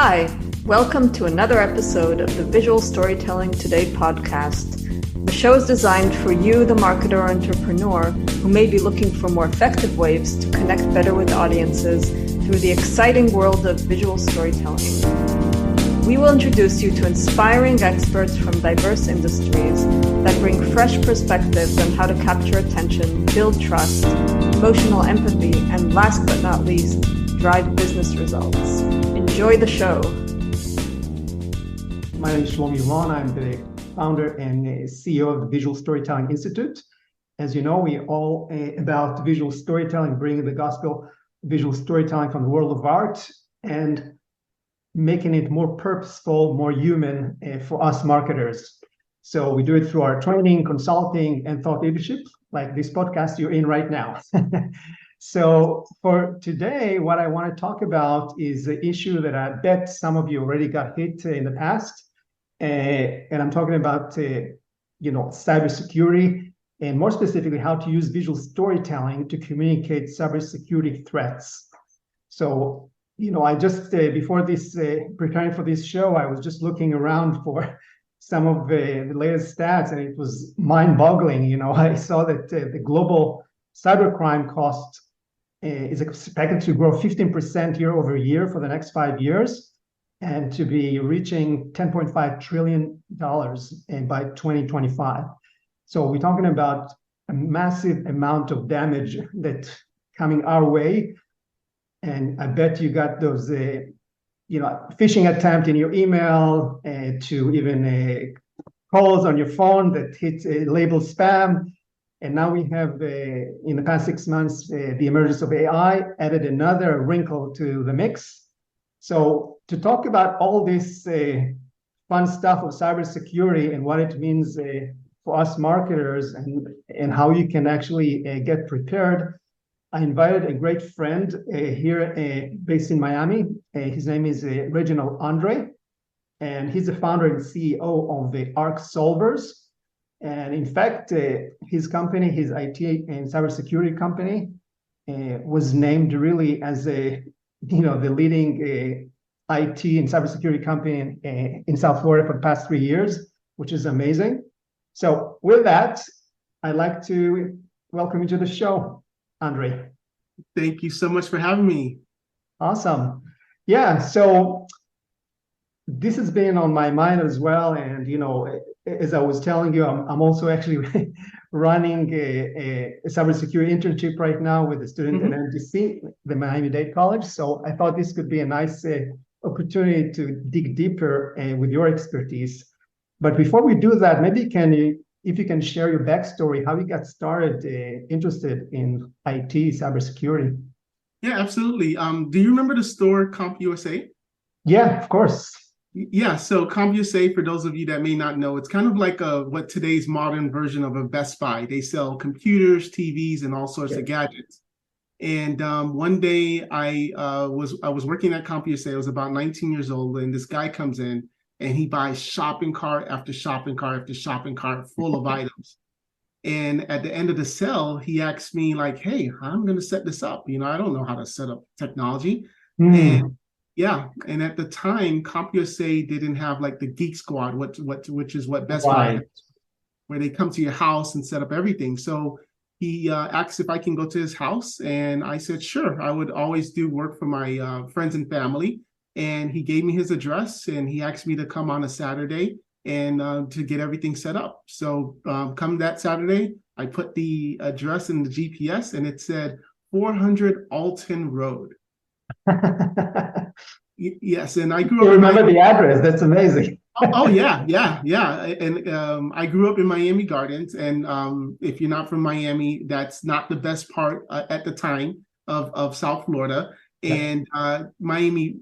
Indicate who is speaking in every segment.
Speaker 1: Hi, welcome to another episode of the Visual Storytelling Today podcast. The show is designed for you, the marketer or entrepreneur, who may be looking for more effective ways to connect better with audiences through the exciting world of visual storytelling. We will introduce you to inspiring experts from diverse industries that bring fresh perspectives on how to capture attention, build trust, emotional empathy, and last but not least, drive business results. Enjoy the show.
Speaker 2: My name is Shlomi Ron. I'm the founder and CEO of the Visual Storytelling Institute. As you know, we all about visual storytelling, bringing the gospel visual storytelling from the world of art and making it more purposeful, more human for us marketers. So we do it through our training, consulting, and thought leadership, like this podcast you're in right now. So for today, what I want to talk about is the issue that I bet some of you already got hit in the past. And I'm talking about, cybersecurity, and more specifically, how to use visual storytelling to communicate cybersecurity threats. So, I just, before this, preparing for this show, I was just looking around for some of the latest stats, and it was mind-boggling. I saw that the global cybercrime cost is expected to grow 15% year over year for the next 5 years, and to be reaching $10.5 trillion by 2025. So we're talking about a massive amount of damage that's coming our way. And I bet you got those, phishing attempt in your email, to even calls on your phone that hit labeled spam. And now we have, in the past 6 months, the emergence of AI added another wrinkle to the mix. So to talk about all this fun stuff of cybersecurity and what it means for us marketers and how you can actually get prepared, I invited a great friend here based in Miami. His name is Reginald Andre, and he's the founder and CEO of the Arc Solvers. And in fact, his company, his IT and cybersecurity company, was named really as the leading IT and cybersecurity company in South Florida for the past 3 years, which is amazing. So with that, I'd like to welcome you to the show, Andre.
Speaker 3: Thank you so much for having me.
Speaker 2: Awesome. Yeah, so this has been on my mind as well. And, as I was telling you, I'm also actually running a cybersecurity internship right now with a student at MDC, the Miami-Dade College. So I thought this could be a nice opportunity to dig deeper with your expertise. But before we do that, maybe if you can share your backstory, how you got started interested in IT, cybersecurity.
Speaker 3: Yeah, absolutely. Do you remember the store CompUSA?
Speaker 2: Yeah, of course.
Speaker 3: Yeah, so CompUSA, for those of you that may not know, it's kind of like what today's modern version of a Best Buy. They sell computers, TVs, and all sorts of gadgets. And one day I was working at CompUSA. I was about 19 years old, and this guy comes in and he buys shopping cart after shopping cart after shopping cart full of items. And at the end of the sale, he asked me like, "Hey, I'm going to set this up. I don't know how to set up technology." And and at the time, CompUSA didn't have like the Geek Squad, which is what Best Buy has, where they come to your house and set up everything. So he asked if I can go to his house, and I said, sure. I would always do work for my friends and family. And he gave me his address, and he asked me to come on a Saturday and to get everything set up. So come that Saturday, I put the address in the GPS, and it said 400 Alton Road. Yes, and I grew up.
Speaker 2: You remember the address? That's amazing.
Speaker 3: Oh yeah. And I grew up in Miami Gardens, and if you're not from Miami, that's not the best part at the time of South Florida. And Miami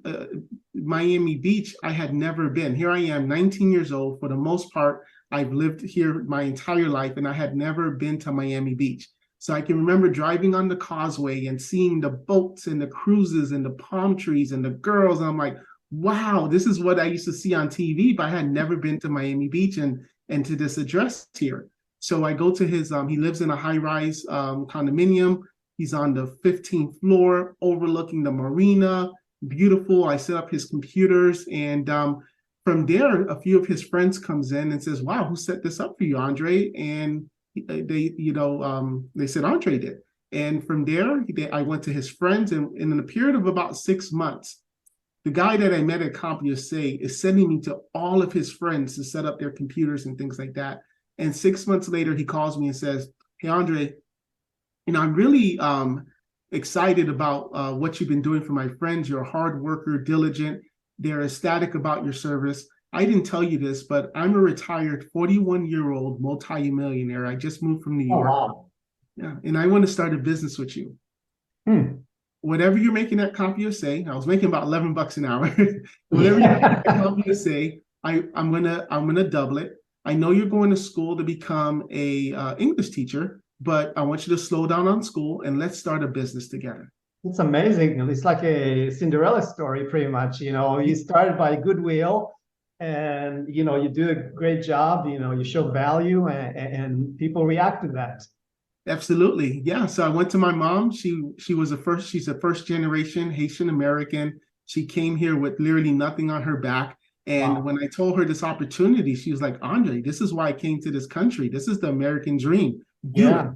Speaker 3: Beach, I had never been. Here I am, 19 years old. For the most part, I've lived here my entire life, and I had never been to Miami Beach. So I can remember driving on the causeway and seeing the boats and the cruises and the palm trees and the girls. And I'm like, wow, this is what I used to see on TV, but I had never been to Miami Beach and to this address here. So I go to his, he lives in a high-rise condominium. He's on the 15th floor overlooking the marina. beautiful. I set up his computers, and from there, a few of his friends comes in and says, "Wow, who set this up for you, Andre?" And they said Andre did. And from there, I went to his friends, and in a period of about 6 months, the guy that I met at CompUSA is sending me to all of his friends to set up their computers and things like that. And 6 months later, he calls me and says, "Hey, Andre, I'm really excited about what you've been doing for my friends. You're a hard worker, diligent. They're ecstatic about your service. I didn't tell you this, but I'm a retired 41-year-old multi-millionaire. I just moved from New York.
Speaker 2: Wow.
Speaker 3: Yeah, and I want to start a business with you. Whatever you're making at CompUSA, I was making about $11 an hour. Whatever you're making at CompUSA, I'm gonna double it. I know you're going to school to become a English teacher, but I want you to slow down on school and let's start a business together."
Speaker 2: It's amazing. It's like a Cinderella story, pretty much. You started by goodwill, and you do a great job. You show value, and people react to that.
Speaker 3: Absolutely. Yeah. So I went to my mom. She's a first generation Haitian American. She came here with literally nothing on her back. And when I told her this opportunity, she was like, "Andre, this is why I came to this country. This is the American dream. Do it."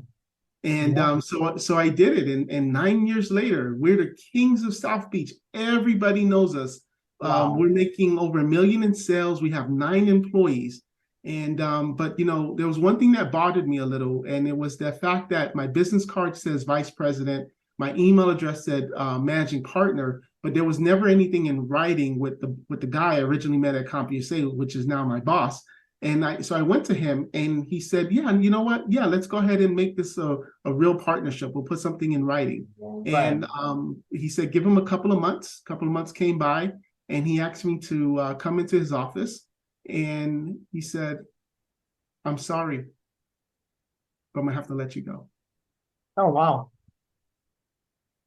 Speaker 3: And so I did it. And 9 years later, we're the kings of South Beach. Everybody knows us. We're making over $1 million in sales. We have 9 employees. And but there was one thing that bothered me a little, and it was the fact that my business card says vice president, my email address said managing partner, but there was never anything in writing with the guy I originally met at CompUSA, which is now my boss. And so I went to him, and he said, "Yeah, and you know what? Yeah, let's go ahead and make this a real partnership. We'll put something in writing." Right. And he said, "Give him a couple of months." A couple of months came by, and he asked me to come into his office. And he said, "I'm sorry, but I'm gonna have to let you go."
Speaker 2: Oh, wow.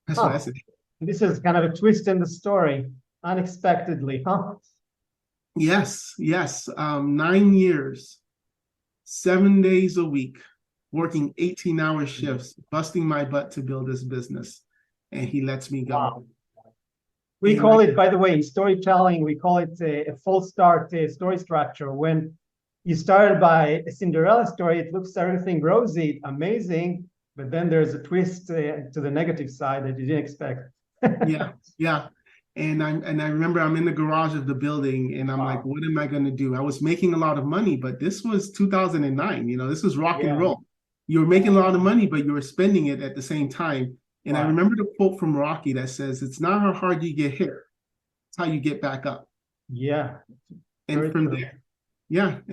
Speaker 3: That's what I said.
Speaker 2: This is kind of a twist in the story, unexpectedly, huh?
Speaker 3: Yes. 9 years, 7 days a week, working 18-hour shifts, busting my butt to build this business. And he lets me go.
Speaker 2: Wow. We call it, by the way, storytelling, we call it a full start story structure. When you started by a Cinderella story, it looks everything rosy, amazing, but then there's a twist to the negative side that you didn't expect.
Speaker 3: Yeah. And I remember I'm in the garage of the building, and I'm like, what am I going to do? I was making a lot of money, but this was 2009. This was rock and roll. You were making a lot of money, but you were spending it at the same time. And I remember the quote from Rocky that says, "It's not how hard you get hit, it's how you get back up."
Speaker 2: Yeah.
Speaker 3: And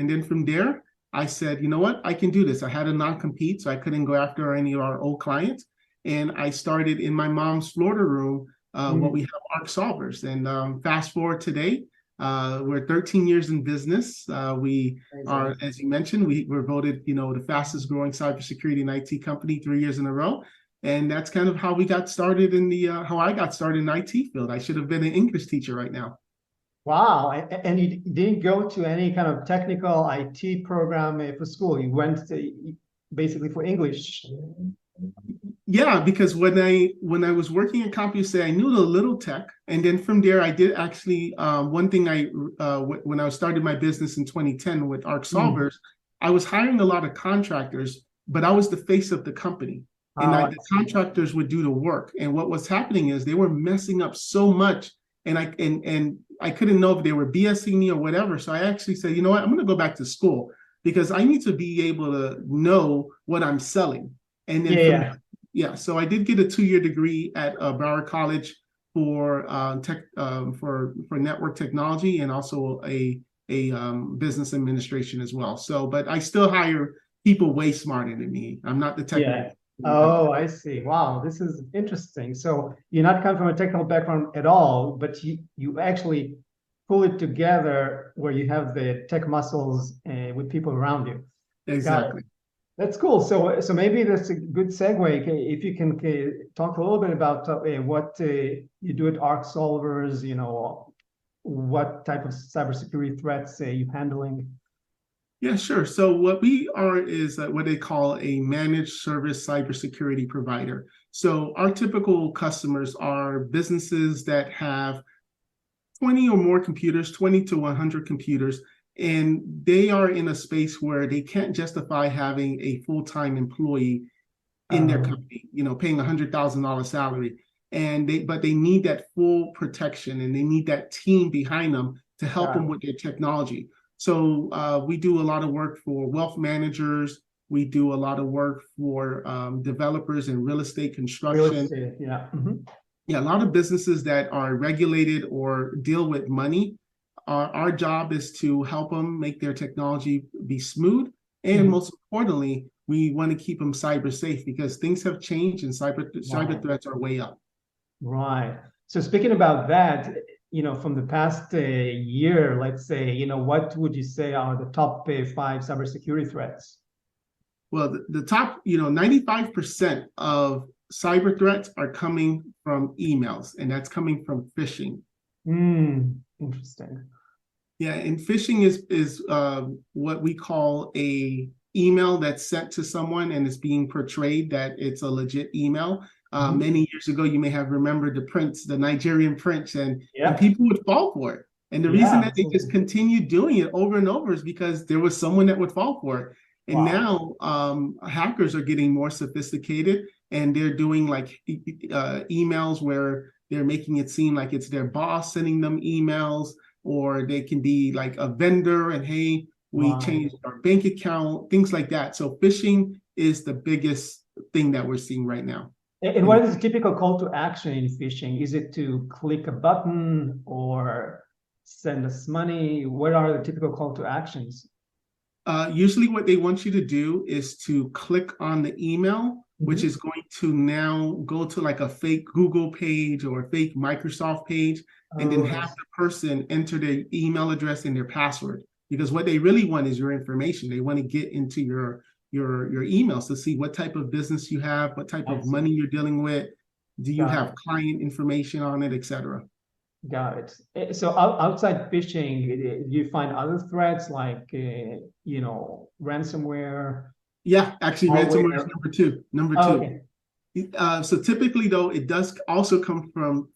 Speaker 3: then from there, I said, "You know what? I can do this." I had a non-compete, so I couldn't go after any of our old clients. And I started in my mom's Florida room, what we have ARC solvers. And fast forward today, we're 13 years in business. We are, as you mentioned, we're voted, the fastest growing cybersecurity and IT company 3 years in a row. And that's kind of how we got started how I got started in the IT field. I should have been an English teacher right now.
Speaker 2: Wow. And you didn't go to any kind of technical IT program for school. You went basically for English.
Speaker 3: Yeah, because when I was working at CompUSA, I knew a little tech. And then from there, I did actually, one thing when I started my business in 2010 with ARC solvers, I was hiring a lot of contractors, but I was the face of the company. And the contractors would do the work. And what was happening is they were messing up so much. And I couldn't know if they were BSing me or whatever. So I actually said, you know what, I'm going to go back to school because I need to be able to know what I'm selling. And then so I did get a 2-year degree at Broward College for network technology and also a business administration as well. So, but I still hire people way smarter than me. I'm not the technical.
Speaker 2: Oh, I see. Wow, this is interesting. So you're not coming from a technical background at all, but you actually pull it together where you have the tech muscles with people around you.
Speaker 3: Exactly.
Speaker 2: That's cool. So maybe that's a good segue. If you can talk a little bit about what you do at ARC solvers, what type of cybersecurity threats you're handling.
Speaker 3: Yeah, sure. So what we are is what they call a managed service cybersecurity provider. So our typical customers are businesses that have 20 or more computers, 20 to 100 computers, and they are in a space where they can't justify having a full-time employee in their company, paying $100,000 salary. But they need that full protection, and they need that team behind them to help them with their technology. So we do a lot of work for wealth managers. We do a lot of work for developers and real estate construction.
Speaker 2: Real estate, yeah. Mm-hmm.
Speaker 3: Yeah, a lot of businesses that are regulated or deal with money. Our job is to help them make their technology be smooth. And most importantly, we want to keep them cyber safe, because things have changed and cyber threats are way up.
Speaker 2: Right. So speaking about that, from the past year, let's say, what would you say are the top 5 cybersecurity threats?
Speaker 3: Well, the top, 95% of cyber threats are coming from emails, and that's coming from phishing.
Speaker 2: Interesting.
Speaker 3: Yeah, and phishing is what we call a email that's sent to someone and it's being portrayed that it's a legit email. Many years ago, you may have remembered the Nigerian prince, and people would fall for it. And the reason that they just continue doing it over and over is because there was someone that would fall for it. And now hackers are getting more sophisticated, and they're doing like emails where they're making it seem like it's their boss sending them emails, or they can be like a vendor and, hey, we changed our bank account, things like that. So phishing is the biggest thing that we're seeing right now.
Speaker 2: And what is the typical call to action in phishing? Is it to click a button or send us money? What are the typical call to actions?
Speaker 3: Usually what they want you to do is to click on the email, which is going to now go to like a fake Google page or a fake Microsoft page, and then have the person enter their email address and their password. Because what they really want is your information. They want to get into your emails to see what type of business you have, what type of money you're dealing with, do you have client information on it, etc.
Speaker 2: Got it. So outside phishing, do you find other threats like, ransomware?
Speaker 3: Yeah, actually, ransomware is number two. Okay. So typically, though, it does also come from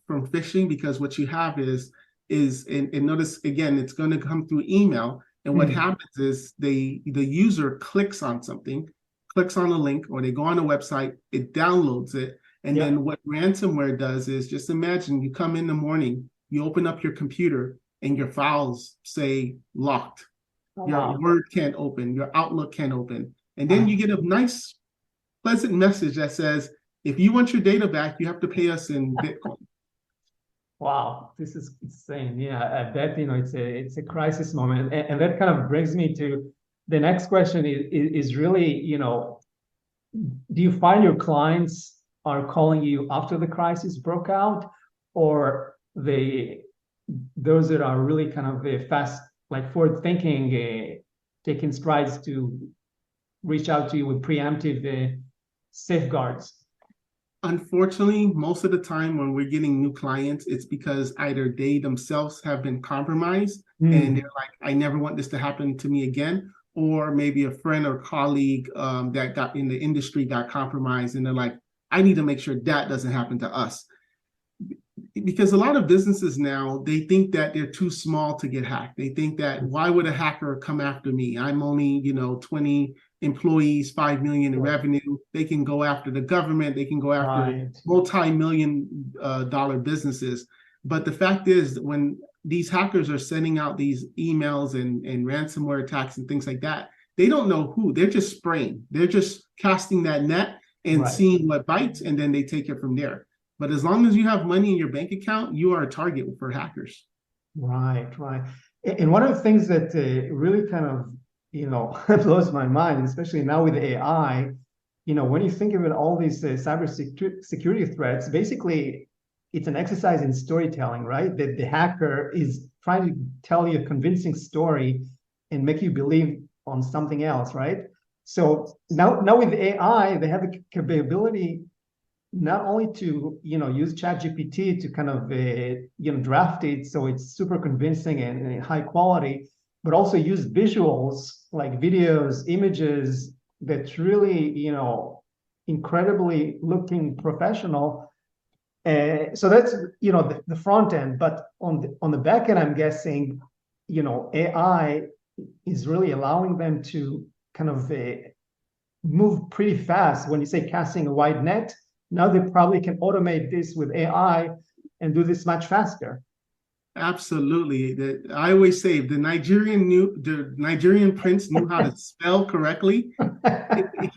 Speaker 3: phishing, because what you have is and notice again, it's going to come through email. And what happens is the user clicks on something, clicks on a link, or they go on a website, it downloads it. And then what ransomware does is, just imagine you come in the morning, you open up your computer, and your files say locked. Your Word can't open, your Outlook can't open. And then you get a nice, pleasant message that says, if you want your data back, you have to pay us in Bitcoin.
Speaker 2: Wow, this is insane. Yeah, I bet, it's a crisis moment. And that kind of brings me to the next question is really, do you find your clients are calling you after the crisis broke out, or those that are really kind of fast, like forward thinking, taking strides to reach out to you with preemptive safeguards?
Speaker 3: Unfortunately, most of the time when we're getting new clients, it's because either they themselves have been compromised and they're like, I never want this to happen to me again. Or maybe a friend or colleague that got in the industry got compromised, and they're like, I need to make sure that doesn't happen to us. Because a lot of businesses now, they think that they're too small to get hacked. They think that, why would a hacker come after me? I'm only, 20 employees, 5 million in revenue. They can go after the government. They can go after multi-million dollar businesses. But the fact is that when these hackers are sending out these emails and ransomware attacks and things like that, they don't know who. They're just spraying. They're just casting that net and seeing what bites, and then they take it from there. But as long as you have money in your bank account, you are a target for hackers. Right.
Speaker 2: And one of the things that really kind of, blows my mind, especially now with AI, when you think about all these cybersecurity threats, basically it's an exercise in storytelling, right? That the hacker is trying to tell you a convincing story and make you believe on something else, right? So now with AI, they have the capability not only to use ChatGPT to kind of draft it so it's super convincing and high quality, but also use visuals like videos, images that really incredibly looking professional. So that's, the front end, but on the back end, I'm guessing, AI is really allowing them to kind of move pretty fast. When you say casting a wide net, now they probably can automate this with AI and do this much faster.
Speaker 3: Absolutely. I always say the Nigerian prince knew how to spell correctly,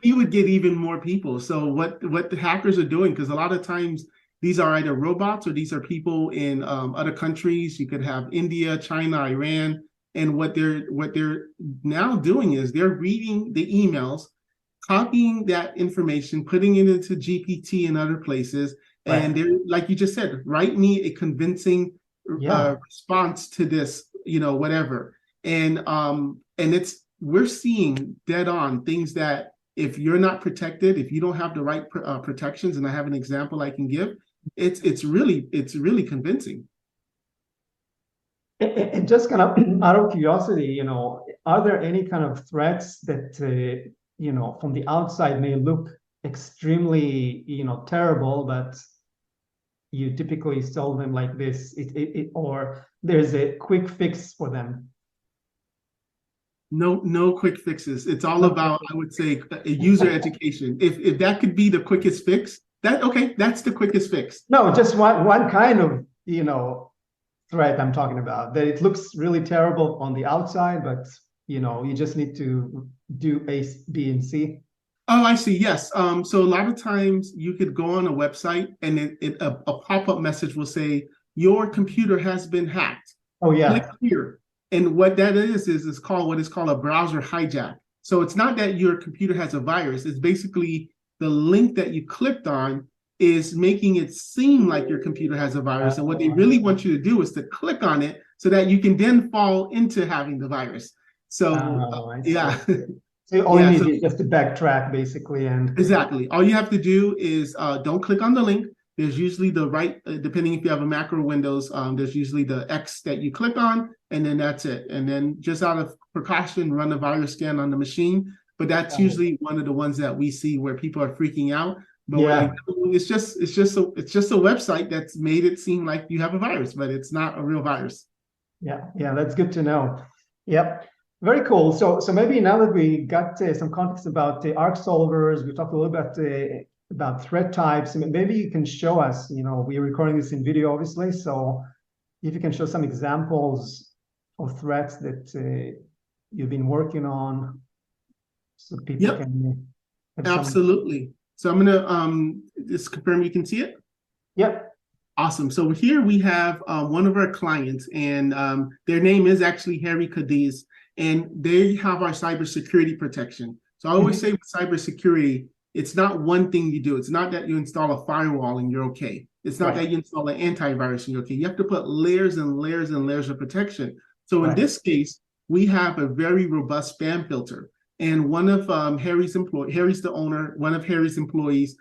Speaker 3: he would get even more people. So what the hackers are doing, because a lot of times these are either robots or these are people in other countries. You could have India, China, Iran, and what they're now doing is they're reading the emails, copying that information, putting it into GPT and other places, and they're, like you just said, write me a convincing response to this, whatever. And we're seeing dead on things that if you're not protected, if you don't have the right protections, and I have an example I can give, it's really convincing.
Speaker 2: And just kind of out of curiosity, are there any kind of threats that from the outside may look extremely terrible, but you typically solve them like this, or there's a quick fix for them?
Speaker 3: No quick fixes. It's all about, I would say, a user education. If that could be the quickest fix, that's the quickest fix.
Speaker 2: No, just one kind of threat I'm talking about, that it looks really terrible on the outside, but you just need to do A, B, and C.
Speaker 3: Oh, I see. Yes. So a lot of times you could go on a website and a pop-up message will say your computer has been hacked.
Speaker 2: Oh yeah.
Speaker 3: Click here. And what that is called what is called a browser hijack. So it's not that your computer has a virus. It's basically the link that you clicked on is making it seem like your computer has a virus. And what they really want you to do is to click on it so that you can then fall into having the virus. So yeah.
Speaker 2: So all you need is just to backtrack, basically. And
Speaker 3: exactly. All you have to do is don't click on the link. There's usually the right, depending if you have a Mac or Windows, there's usually the X that you click on, and then that's it. And then just out of precaution, run a virus scan on the machine. But that's usually one of the ones that we see where people are freaking out. But it's just a website that's made it seem like you have a virus, but it's not a real virus.
Speaker 2: Yeah, that's good to know. Yep. Very cool. So maybe now that we got some context about the ARC solvers, we talked a little bit about threat types. Maybe you can show us, we're recording this in video, obviously. So if you can show some examples of threats that you've been working on, so people can have
Speaker 3: absolutely. So I'm going to just confirm you can see it.
Speaker 2: Yep.
Speaker 3: Awesome. So here we have one of our clients, and their name is actually Harry Cadiz, and they have our cybersecurity protection. So I always say with cybersecurity, it's not one thing you do. It's not that you install a firewall and you're okay. It's not that you install an antivirus and you're okay. You have to put layers and layers and layers of protection. So in this case, we have a very robust spam filter. And one of Harry's the owner, one of Harry's employees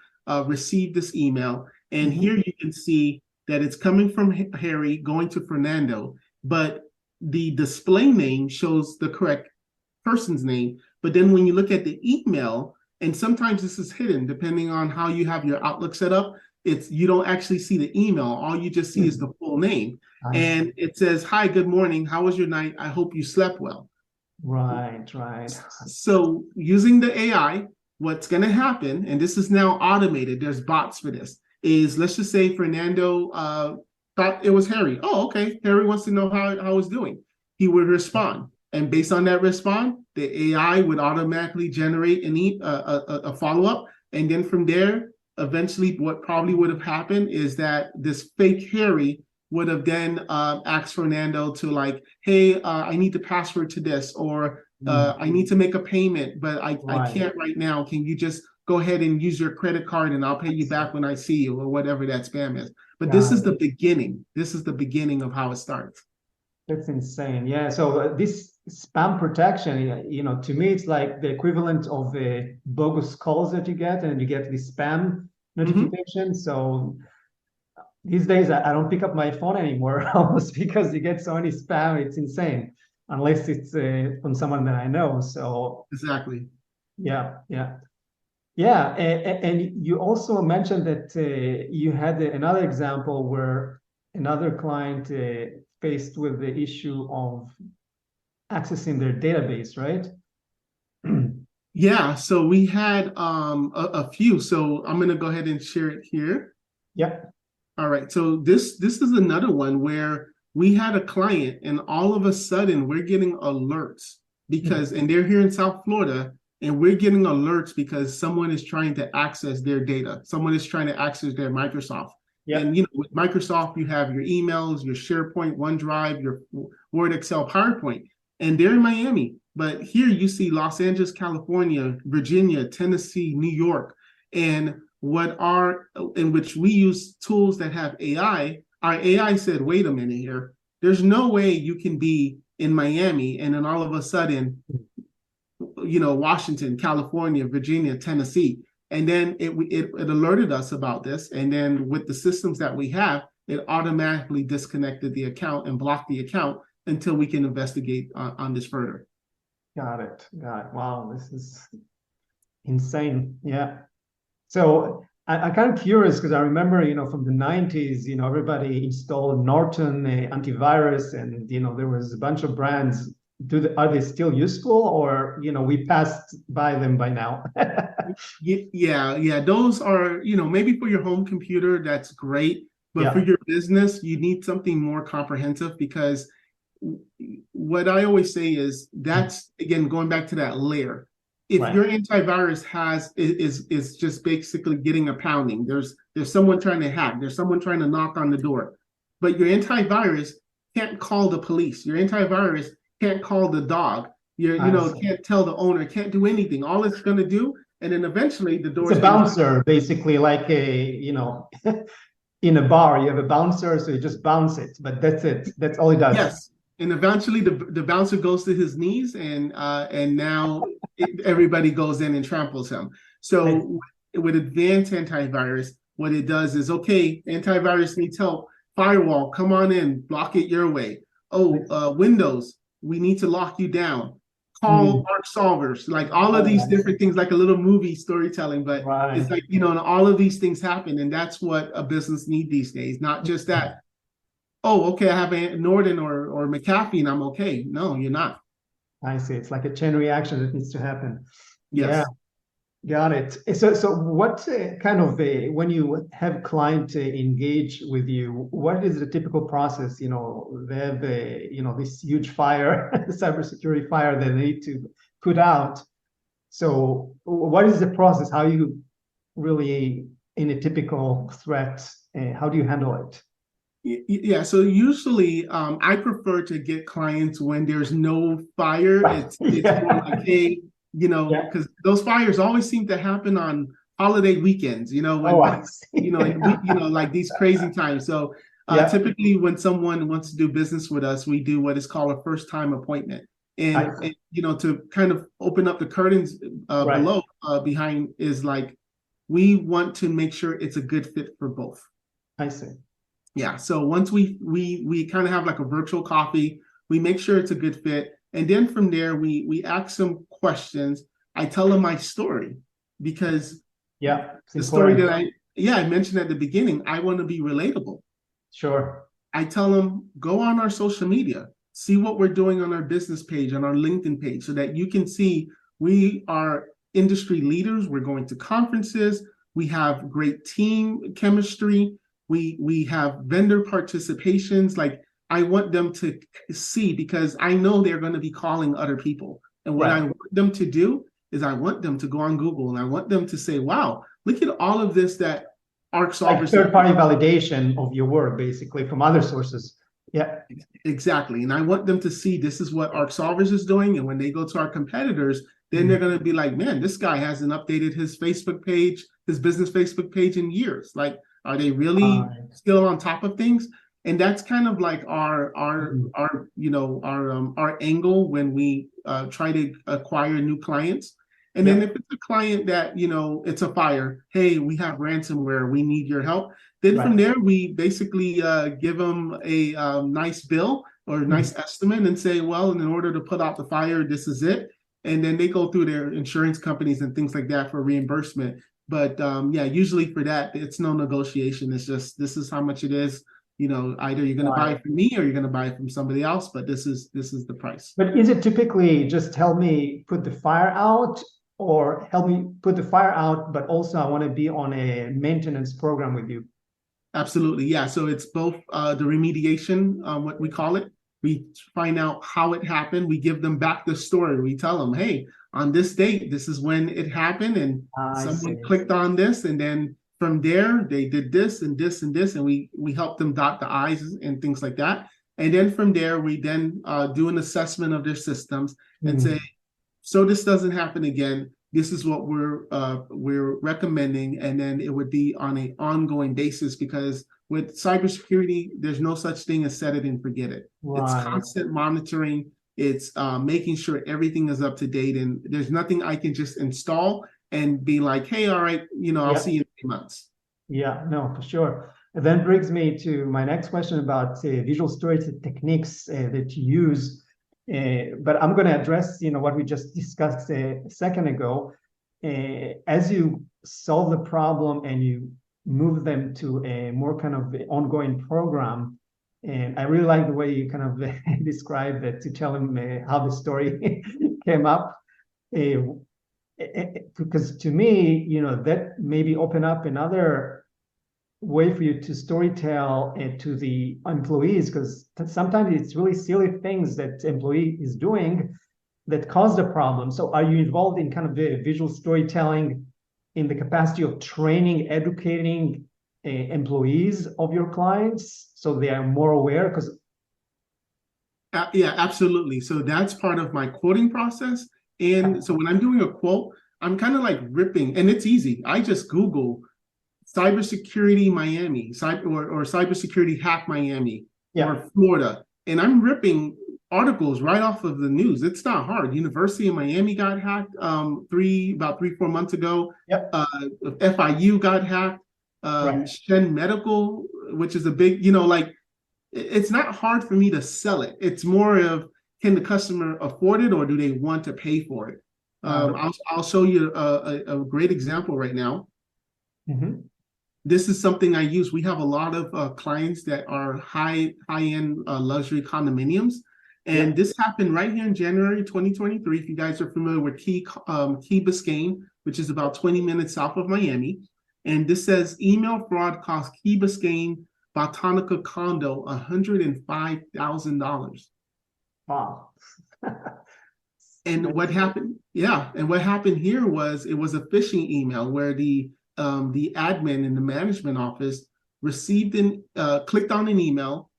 Speaker 3: received this email. And here you can see that it's coming from Harry going to Fernando, but the display name shows the correct person's name. But then when you look at the email, and sometimes this is hidden depending on how you have your Outlook set up, you don't actually see the email. All you just see is the full name. And it says, "Hi, good morning. How was your night? I hope you slept well."
Speaker 2: Right.
Speaker 3: So using the AI, what's going to happen, and this is now automated, there's bots for this, is let's just say Fernando thought it was Harry. Oh, okay. Harry wants to know how I was doing. He would respond. And based on that response, the AI would automatically generate a follow-up. And then from there, eventually what probably would have happened is that this fake Harry would have then asked Fernando to like, hey, I need the password to this, or I need to make a payment, but I can't right now. Can you just go ahead and use your credit card and I'll pay you back when I see you, or whatever that spam is. But this is the beginning. This is the beginning of how it starts.
Speaker 2: That's insane. Yeah. So this spam protection, to me, it's like the equivalent of the bogus calls that you get, and you get the spam notification. So these days, I don't pick up my phone anymore, almost, because you get so many spam. It's insane, unless it's from someone that I know. So
Speaker 3: exactly.
Speaker 2: Yeah. Yeah, and you also mentioned that you had another example where another client faced with the issue of accessing their database, right?
Speaker 3: Yeah, so we had a few. So I'm gonna go ahead and share it here.
Speaker 2: Yeah.
Speaker 3: All right. So this is another one where we had a client and all of a sudden we're getting alerts because and they're here in South Florida and we're getting alerts because someone is trying to access their data. Someone is trying to access their Microsoft.
Speaker 2: Yeah.
Speaker 3: And you know, with Microsoft, you have your emails, your SharePoint, OneDrive, your Word, Excel, PowerPoint, and they're in Miami. But here you see Los Angeles, California, Virginia, Tennessee, New York, and what are in which we use tools that have AI. Our AI said, wait a minute here. There's no way you can be in Miami and then all of a sudden, you know, Washington, California, Virginia, Tennessee. And then it alerted us about this. And then with the systems that we have, it automatically disconnected the account and blocked the account until we can investigate on this further.
Speaker 2: Got it. Got it. Wow, this is insane. Yeah. So I'm kind of curious because I remember, from the 90s, everybody installed Norton antivirus, and there was a bunch of brands. Are they still useful, or we passed by them by now?
Speaker 3: Yeah. Those are, maybe for your home computer, that's great. But for your business, you need something more comprehensive, because what I always say is that's, again, going back to that layer. If your antivirus is just basically getting a pounding, there's someone trying to hack, there's someone trying to knock on the door, but your antivirus can't call the police, your antivirus can't call the dog, can't tell the owner, can't do anything. All it's going to do, and then eventually the door.
Speaker 2: It's a bouncer, basically, like in a bar, you have a bouncer, so you just bounce it, but that's it. That's all it does.
Speaker 3: Yes. And eventually the bouncer goes to his knees, and now everybody goes in and tramples him. So with advanced antivirus, what it does is, okay, antivirus needs help. Firewall, come on in, block it your way. Windows, we need to lock you down. Call ARC solvers, like all of these different things, like a little movie storytelling, but it's like, all of these things happen. And that's what a business needs these days. Not just that, okay, I have a Norton or McAfee and I'm okay. No, you're not.
Speaker 2: I see. It's like a chain reaction that needs to happen.
Speaker 3: Yes.
Speaker 2: Yeah, got it. So what kind of when you have client engage with you, what is the typical process? They have this huge fire, cybersecurity fire that they need to put out. So what is the process? How you really, in a typical threat, how do you handle it?
Speaker 3: Yeah, so usually I prefer to get clients when there's no fire. It's more like, hey, because those fires always seem to happen on holiday weekends, when like these crazy times. So typically when someone wants to do business with us, we do what is called a first time appointment. And to kind of open up the curtains below behind is like, we want to make sure it's a good fit for both.
Speaker 2: I see.
Speaker 3: Yeah. So once we kind of have like a virtual coffee, we make sure it's a good fit. And then from there, we ask some questions. I tell them my story, because the story that I mentioned at the beginning, I want to be relatable.
Speaker 2: Sure.
Speaker 3: I tell them, go on our social media, see what we're doing on our business page, on our LinkedIn page, so that you can see we are industry leaders. We're going to conferences. We have great team chemistry. We have vendor participations. Like, I want them to see, because I know they're going to be calling other people. And what I want them to do is I want them to go on Google, and I want them to say, wow, look at all of this that ARC solvers.
Speaker 2: Like third-party validation of your work, basically, from other sources. Yeah.
Speaker 3: Exactly. And I want them to see this is what ARC solvers is doing. And when they go to our competitors, then they're going to be like, man, this guy hasn't updated his Facebook page, his business Facebook page in years. Like, are they really still on top of things? And that's kind of like our angle when we try to acquire new clients. And then if it's a client that, it's a fire, hey, we have ransomware, we need your help. Then from there, we basically give them a nice bill or a nice estimate and say, well, in order to put out the fire, this is it. and then they go through their insurance companies and things like that for reimbursement. But yeah, usually for that, it's no negotiation. It's just, this is how much it is. Either you're going to buy it from me or you're going to buy it from somebody else, but this is the price.
Speaker 2: But is it typically just help me put the fire out, or help me put the fire out, but also I want to be on a maintenance program with you?
Speaker 3: Absolutely. Yeah. So it's both the remediation, what we call it. We find out how it happened. We give them back the story. We tell them, hey, on this date, this is when it happened, and someone clicked on this, and then from there they did this and this and this, and we help them dot the I's and things like that. And then from there, we then do an assessment of their systems and say, so this doesn't happen again. This is what we're recommending, and then it would be on an ongoing basis, because with cybersecurity, there's no such thing as set it and forget it. Right. It's constant monitoring. It's making sure everything is up to date, and there's nothing I can just install and be like, hey, all right, I'll see you in 3 months.
Speaker 2: Yeah, no, for sure. And then brings me to my next question about visual storytelling techniques that you use. But I'm going to address, what we just discussed a second ago. As you solve the problem and you move them to a more kind of ongoing program, and I really like the way you kind of described it, to tell them how the story came up. Because to me, that maybe open up another way for you to storytell to the employees, because sometimes it's really silly things that employee is doing that cause the problem. So are you involved in kind of the visual storytelling in the capacity of training, educating employees of your clients so they are more aware? Because
Speaker 3: yeah, absolutely. So that's part of my quoting process. And so when I'm doing a quote, I'm kind of like ripping, and it's easy. I just Google Cybersecurity Miami, or Cybersecurity Hack Miami, or Florida, and I'm ripping articles right off of the news. It's not hard. University of Miami got hacked about 3-4 months ago. Yep. FIU got hacked. Shen Medical, which is a big, it's not hard for me to sell it. It's more of, can the customer afford it, or do they want to pay for it? I'll show you a great example right now. Mm-hmm. This is something I use. We have a lot of clients that are high-end luxury condominiums. And this happened right here in January 2023. If you guys are familiar with Key Biscayne, which is about 20 minutes south of Miami. And this says, email fraud cost Key Biscayne Botanica condo $105,000.
Speaker 2: Wow.
Speaker 3: And what happened? Yeah. And what happened here was, it was a phishing email where the admin in the management office clicked on an email,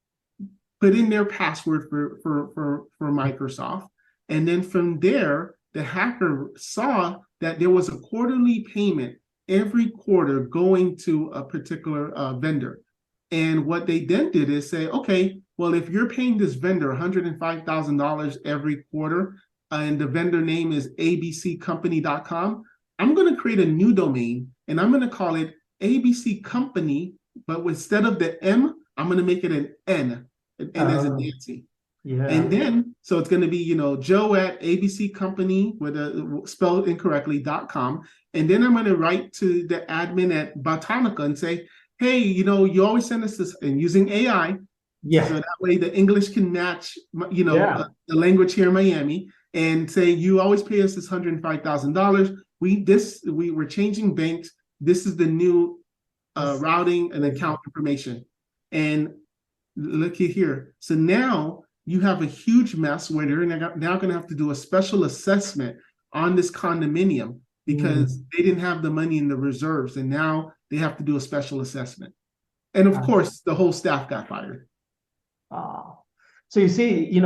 Speaker 3: put in their password for Microsoft. And then from there, the hacker saw that there was a quarterly payment every quarter going to a particular vendor. And what they then did is say, okay, well, if you're paying this vendor $105,000 every quarter, and the vendor name is abccompany.com, I'm going to create a new domain, and I'm going to call it ABC Company, but instead of the M, I'm going to make it an N, as in Nancy. Yeah. And then, so it's going to be, Joe at ABC Company with spelled incorrectly.com. And then I'm going to write to the admin at Botanica and say, hey, you always send us this, and using AI. Yeah. So that way the English can match, the language here in Miami, and say, you always pay us this $105,000. We're changing banks. This is the new routing and account information. And look here. So now you have a huge mess where they're now going to have to do a special assessment on this condominium because they didn't have the money in the reserves. And now they have to do a special assessment. And of course, the whole staff got fired.
Speaker 2: So you see,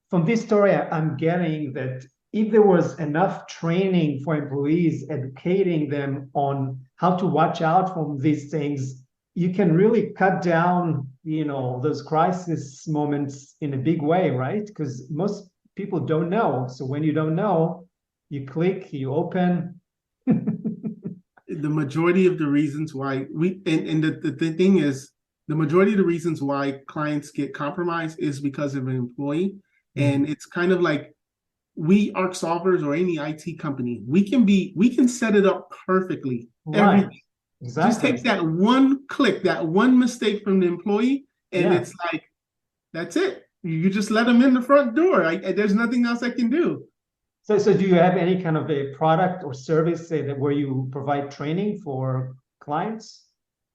Speaker 2: from this story, I'm getting that if there was enough training for employees, educating them on how to watch out from these things, you can really cut down, those crisis moments in a big way, right? Because most people don't know. So when you don't know, you click, you open.
Speaker 3: The majority of the reasons why the thing is, the majority of the reasons why clients get compromised is because of an employee. And it's kind of like, we ARC solvers or any IT company, we can set it up perfectly.
Speaker 2: Right.
Speaker 3: Everything.
Speaker 2: Exactly.
Speaker 3: Just takes that one click, that one mistake from the employee, and
Speaker 2: Yeah.
Speaker 3: it's like, that's it. You just let them in the front door. There's nothing else I can do.
Speaker 2: So do you have any kind of a product or service, say, that where you provide training for clients?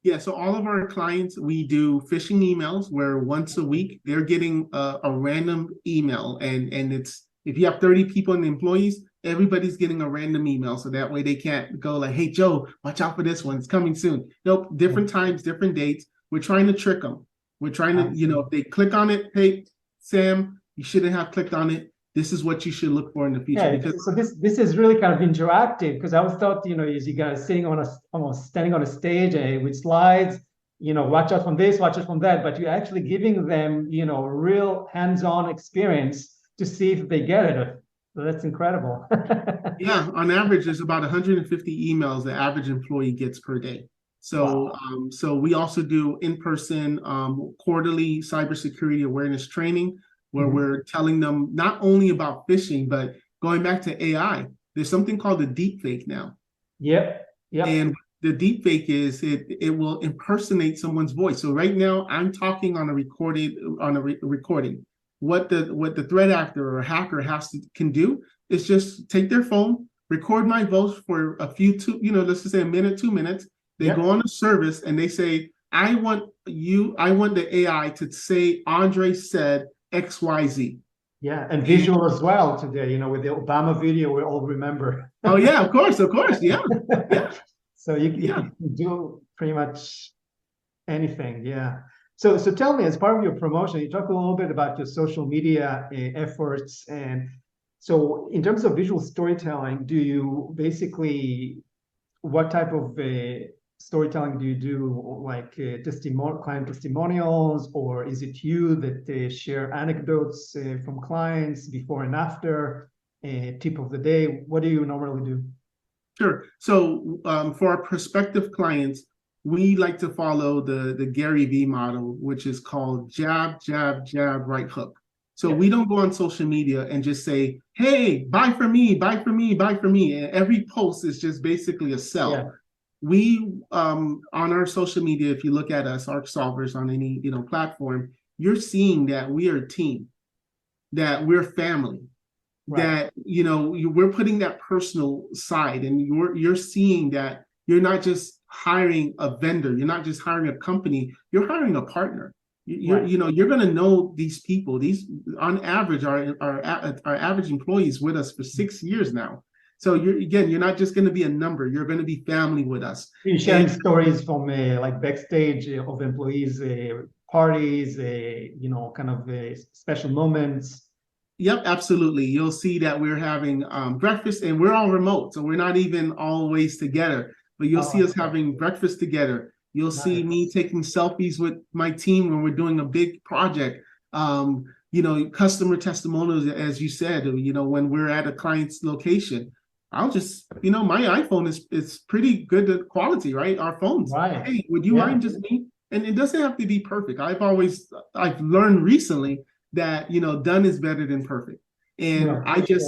Speaker 3: Yeah, so all of our clients, we do phishing emails where once a week they're getting a random email, and it's, if you have 30 people in the employees, everybody's getting a random email, so that way they can't go like, hey, Joe, watch out for this one, it's coming soon. Nope, different times, different dates. We're trying to trick them. We're trying to, if they click on it, hey, Sam, you shouldn't have clicked on it. This is what you should look for in the future.
Speaker 2: Yeah, because so this is really kind of interactive, because I always thought, is you guys sitting on almost standing on a stage with slides, watch out from this, watch out from that, but you're actually giving them, real hands-on experience to see if they get it. So that's incredible.
Speaker 3: Yeah, on average, there's about 150 emails the average employee gets per day. So, wow. So we also do in-person quarterly cybersecurity awareness training, where we're telling them not only about phishing, but going back to AI, there's something called the deep fake now.
Speaker 2: Yep.
Speaker 3: And the deep fake is it will impersonate someone's voice. So right now I'm talking on a recording. What the threat actor or hacker can do is just take their phone, record my voice for a few, let's just say a minute, 2 minutes. They go on a service and they say, I want the AI to say Andre said XYZ.
Speaker 2: Yeah, and visual as well today, with the Obama video we all remember.
Speaker 3: Oh yeah, of course, yeah.
Speaker 2: So you can do pretty much anything, yeah. So tell me, as part of your promotion, you talk a little bit about your social media efforts, and so in terms of visual storytelling, do you basically, what type of storytelling do you do, like client testimonials, or is it you that share anecdotes from clients before and after, tip of the day? What do you normally do?
Speaker 3: Sure. So for our prospective clients, we like to follow the Gary Vee model, which is called jab, jab, jab, right hook. So we don't go on social media and just say, hey, buy from me, buy from me, buy from me. And every post is just basically a sell. Yeah. We, on our social media, if you look at us, ARC solvers on any, platform, you're seeing that we are a team, that we're family, that, we're putting that personal side, and you're seeing that you're not just hiring a vendor, you're not just hiring a company, you're hiring a partner. You're going to know these people. These, on average, our average employees with us for 6 years now. So you're not just going to be a number. You're going to be family with us.
Speaker 2: You're sharing stories from like backstage of employees, parties, kind of special moments.
Speaker 3: Yep, absolutely. You'll see that we're having breakfast, and we're all remote, so we're not even always together. But you'll see us having breakfast together. You'll see me taking selfies with my team when we're doing a big project. Customer testimonials, as you said, when we're at a client's location. I'll just, my iPhone is pretty good quality, right? Our phones.
Speaker 2: Right.
Speaker 3: Hey, would you mind just me? And it doesn't have to be perfect. I've learned recently that, done is better than perfect. And I just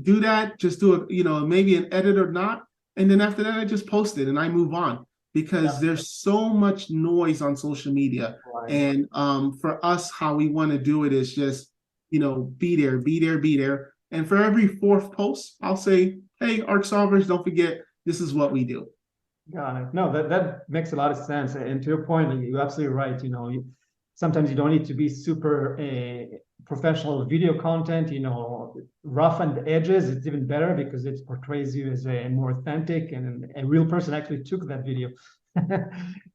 Speaker 3: do that, just do maybe an edit or not. And then after that, I just post it and I move on, because there's so much noise on social media. Right. And for us, how we want to do it is just, be there, be there, be there. And for every fourth post, I'll say, hey, ARC solvers, don't forget, this is what we do.
Speaker 2: Got it. No, that makes a lot of sense. And to your point, you're absolutely right. Sometimes you don't need to be super professional video content, rough on the edges. It's even better because it portrays you as a more authentic, and a real person actually took that video.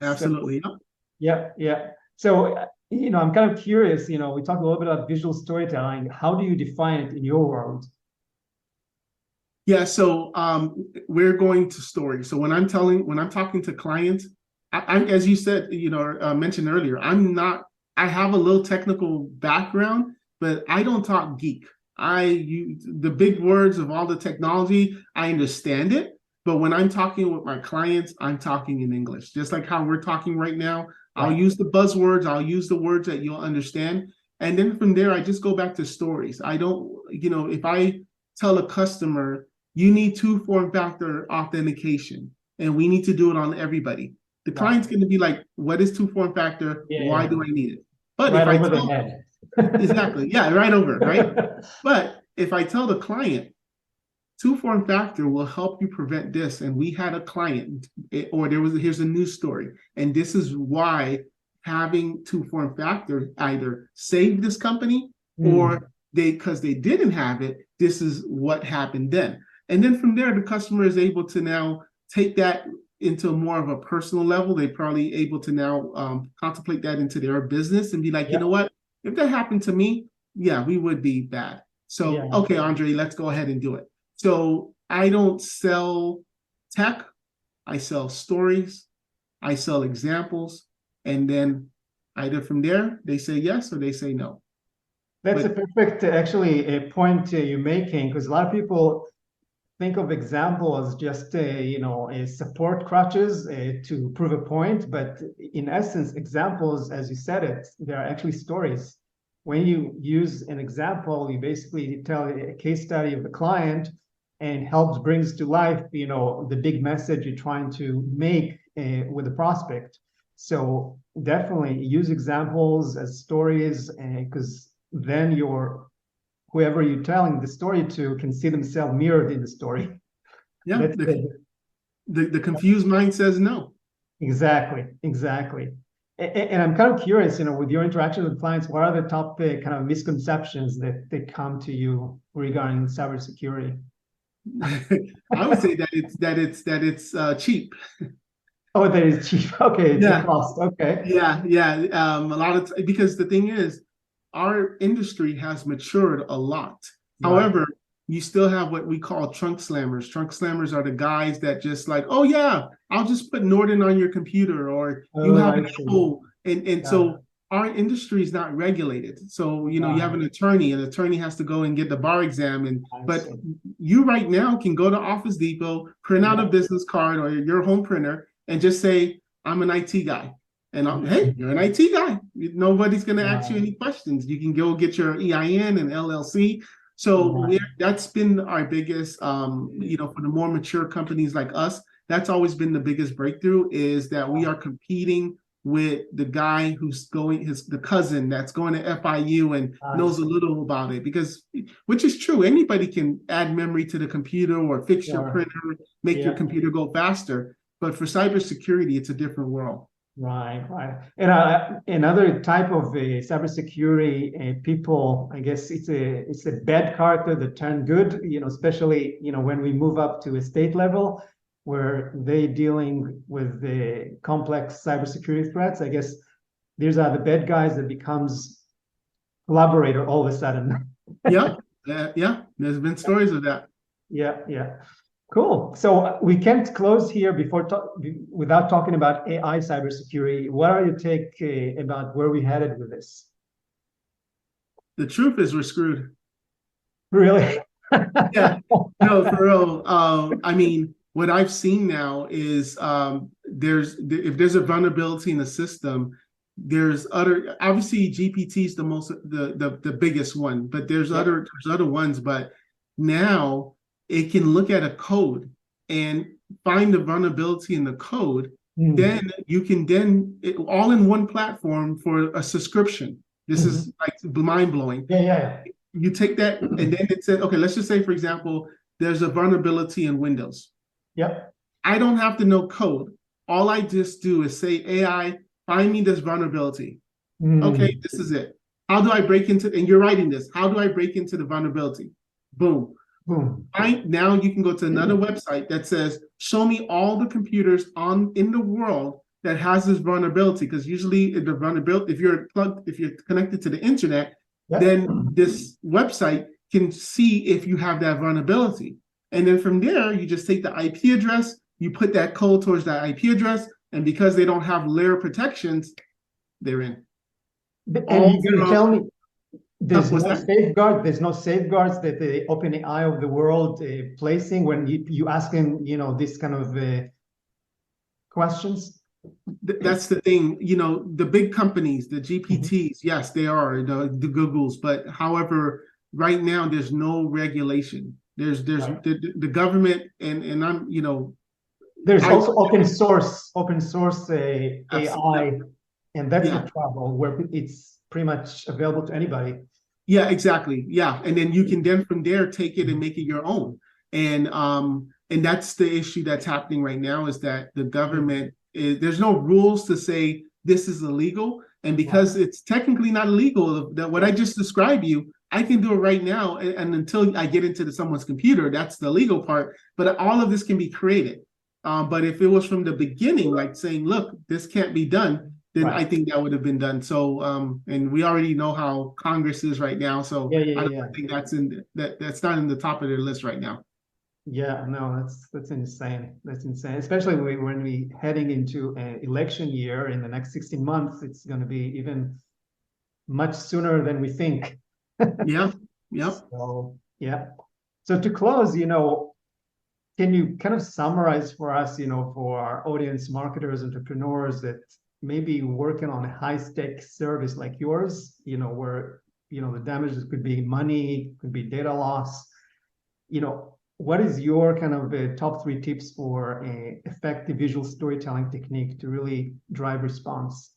Speaker 3: Absolutely.
Speaker 2: So, yeah. So, I'm kind of curious, we talked a little bit about visual storytelling. How do you define it in your world?
Speaker 3: Yeah, so we're going to story. So when I'm talking to clients, I as you said, mentioned earlier, I have a little technical background, but I don't talk geek. The big words of all the technology, I understand it. But when I'm talking with my clients, I'm talking in English, just like how we're talking right now. I'll use the buzzwords. I'll use the words that you'll understand. And then from there, I just go back to stories. I don't, if I tell a customer, you need two-factor authentication, and we need to do it on everybody. The client's going to be like, what is two-factor? Why do I need it? But
Speaker 2: right
Speaker 3: if I
Speaker 2: over
Speaker 3: tell
Speaker 2: the head.
Speaker 3: exactly, yeah, right over, right? But if I tell the client, two-factor will help you prevent this, and we had a client, or here's a news story, and this is why having two-factor either saved this company or because they didn't have it, this is what happened then. And then from there, the customer is able to now take that into more of a personal level. They're probably able to now contemplate that into their business and be like, you know what, if that happened to me, yeah, we would be bad. So, okay, Andre, let's go ahead and do it. So I don't sell tech, I sell stories, I sell examples, and then either from there, they say yes or they say no.
Speaker 2: That's a perfect, actually, a point you're making, because a lot of people think of example as just a support crutches to prove a point, but in essence, examples, as you said it, they're actually stories. When you use an example, you basically tell a case study of the client and brings to life, the big message you're trying to make with the prospect. So definitely use examples as stories, because then whoever you're telling the story to can see themselves mirrored in the story.
Speaker 3: Yeah, the confused mind says no.
Speaker 2: Exactly. And I'm kind of curious, with your interaction with clients, what are the top kind of misconceptions that they come to you regarding cybersecurity?
Speaker 3: I would say that it's cheap.
Speaker 2: Oh, that is cheap. Okay, it's a cost. Okay.
Speaker 3: Yeah. A lot of because the thing is, our industry has matured a lot. Right. However, you still have what we call trunk slammers. Trunk slammers are the guys that just like, oh yeah, I'll just put Norton on your computer, or you have an Apple. And so our industry is not regulated. So, you have an attorney has to go and get the bar exam. But you right now can go to Office Depot, print out a business card or your home printer and just say, I'm an IT guy. And hey, you're an IT guy. Nobody's going to ask you any questions. You can go get your EIN and LLC. So that's been our biggest, for the more mature companies like us, that's always been the biggest breakthrough, is that we are competing with the guy who's the cousin that's going to FIU and knows a little about it, which is true. Anybody can add memory to the computer or fix your printer, make your computer go faster. But for cybersecurity, it's a different world.
Speaker 2: Right. And another type of cybersecurity people, I guess it's a bad character that turned good, especially, when we move up to a state level where they're dealing with the complex cybersecurity threats. I guess these are the bad guys that becomes collaborator all of a sudden.
Speaker 3: Yeah. There's been stories of that.
Speaker 2: Yeah. Cool. So we can't close here without talking about AI cybersecurity. What are your take about where we headed with this?
Speaker 3: The truth is we're screwed.
Speaker 2: Really?
Speaker 3: Yeah. No, for real. I mean, what I've seen now is if there's a vulnerability in the system, there's obviously GPT is the biggest one, but there's other ones. But now it can look at a code and find the vulnerability in the code. Then you can all in one platform for a subscription. This is like mind blowing.
Speaker 2: Yeah.
Speaker 3: You take that and then it said, okay, let's just say, for example, there's a vulnerability in Windows.
Speaker 2: Yep.
Speaker 3: I don't have to know code. All I just do is say, AI, find me this vulnerability. Okay, this is it. How do I break into, and you're writing this, how do I break into the vulnerability? Boom. Now you can go to another website that says, show me all the computers in the world that has this vulnerability. Because usually the vulnerability, if you're connected to the internet, then this website can see if you have that vulnerability. And then from there, you just take the IP address, you put that code towards that IP address, and because they don't have layer protections, they're in.
Speaker 2: And you're gonna tell me there's no safeguards that the OpenAI of the world placing when you ask him, this kind of questions?
Speaker 3: That's the thing, the big companies, the GPTs, yes, they are the Googles, but however, right now there's no regulation. There's
Speaker 2: Right.
Speaker 3: the government, and I'm,
Speaker 2: There's
Speaker 3: I
Speaker 2: also open source
Speaker 3: absolutely,
Speaker 2: AI, and that's the
Speaker 3: yeah.
Speaker 2: trouble where it's pretty much available to anybody.
Speaker 3: Yeah, exactly. Yeah. And then you can then from there take it and make it your own. And that's the issue that's happening right now, is that the government there's no rules to say this is illegal. And because it's technically not illegal, that what I just described you, I can do it right now. And until I get into someone's computer, that's the legal part. But all of this can be created. But if it was from the beginning, like saying, look, this can't be done, then
Speaker 2: Right.
Speaker 3: I think that would have been done. So, and we already know how Congress is right now. So I don't think that's not in the top of their list right now.
Speaker 2: Yeah, no, that's insane. That's insane. Especially when we heading into an election year in the next 16 months, it's going to be even much sooner than we think.
Speaker 3: Yeah. Yep.
Speaker 2: So, yeah. So to close, can you kind of summarize for us, for our audience, marketers, entrepreneurs that maybe working on a high-stakes service like yours, where, the damages could be money, could be data loss, what is your kind of top 3 tips for a effective visual storytelling technique to really drive response?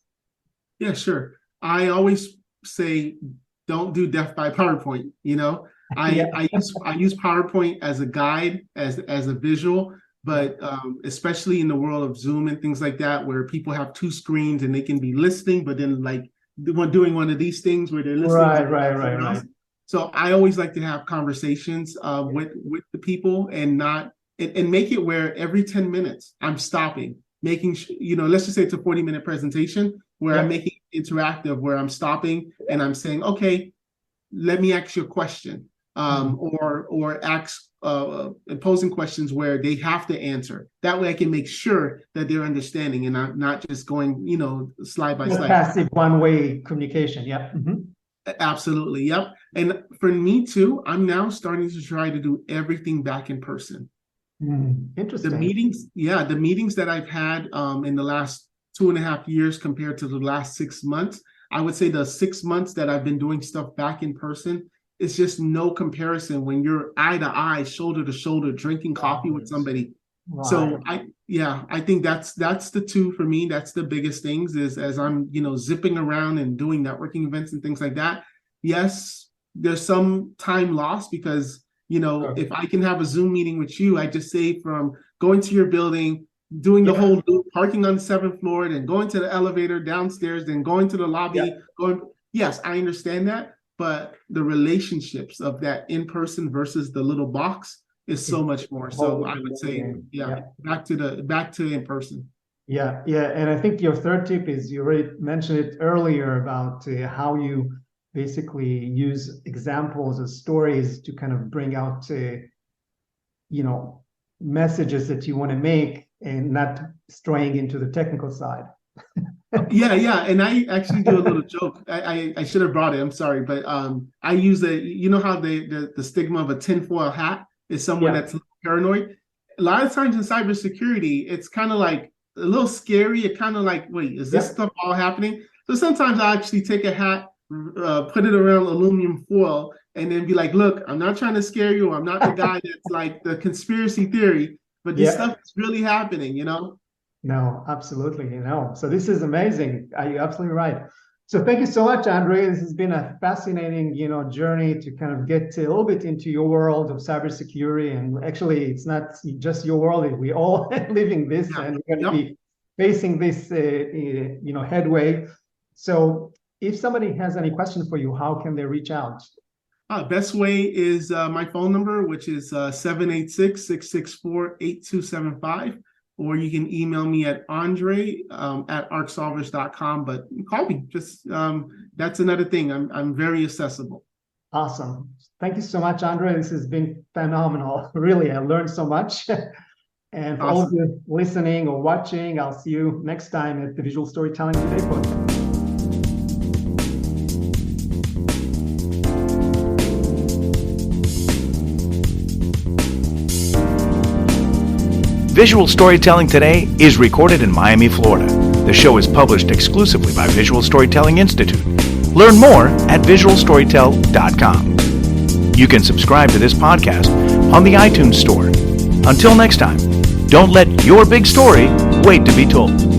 Speaker 3: Yeah, sure. I always say, don't do death by PowerPoint. I use PowerPoint as a guide, as a visual, but especially in the world of Zoom and things like that, where people have 2 screens and they can be listening, but then like doing one of these things where they're listening.
Speaker 2: Right.
Speaker 3: So I always like to have conversations with the people and make it where every 10 minutes I'm stopping, making let's just say it's a 40-minute presentation where I'm making it interactive, where I'm stopping and I'm saying, okay, let me ask you a question, or ask posing questions where they have to answer. That way I can make sure that they're understanding and I'm not just going, slide by slide.
Speaker 2: Passive one-way communication. Yeah.
Speaker 3: Absolutely. Yep. And for me too, I'm now starting to try to do everything back in person.
Speaker 2: Interesting.
Speaker 3: The meetings that I've had in the last 2.5 years compared to the last 6 months, I would say the 6 months that I've been doing stuff back in person, it's just no comparison when you're eye to eye, shoulder to shoulder, drinking coffee with somebody. Right. So I think that's the 2 for me. That's the biggest things, is as I'm, zipping around and doing networking events and things like that. Yes, there's some time lost because, if I can have a Zoom meeting with you, I just say from going to your building, doing the whole loop, parking on the 7th floor, then going to the elevator downstairs, then going to the lobby, yes, I understand that. But the relationships of that in person versus the little box is so much more. So I would say, back to in person.
Speaker 2: Yeah. And I think your 3rd tip is, you already mentioned it earlier about how you basically use examples of stories to kind of bring out, messages that you want to make and not straying into the technical side.
Speaker 3: Yeah. And I actually do a little joke. I should have brought it. I'm sorry. But I use how the stigma of a tinfoil hat is someone that's a little paranoid. A lot of times in cybersecurity, it's kind of like a little scary. It kind of like, wait, is this stuff all happening? So sometimes I actually take a hat, put it around aluminum foil, and then be like, look, I'm not trying to scare you. I'm not the guy that's like the conspiracy theory, but this stuff is really happening,
Speaker 2: No, absolutely. So this is amazing. You're absolutely right. So thank you so much, Andre. This has been a fascinating, journey to kind of get a little bit into your world of cybersecurity. And actually, it's not just your world. We all living this, and we're going to be facing this, headway. So if somebody has any questions for you, how can they reach out?
Speaker 3: Best way is my phone number, which is 786-664-8275. Or you can email me at Andre at arcsolvers.com, but call me. Just that's another thing. I'm very accessible.
Speaker 2: Awesome. Thank you so much, Andre. This has been phenomenal. Really, I learned so much. And for all of you listening or watching, I'll see you next time at the Visual Storytelling Today podcast.
Speaker 4: Visual Storytelling Today is recorded in Miami, Florida. The show is published exclusively by Visual Storytelling Institute. Learn more at visualstorytell.com. You can subscribe to this podcast on the iTunes Store. Until next time, don't let your big story wait to be told.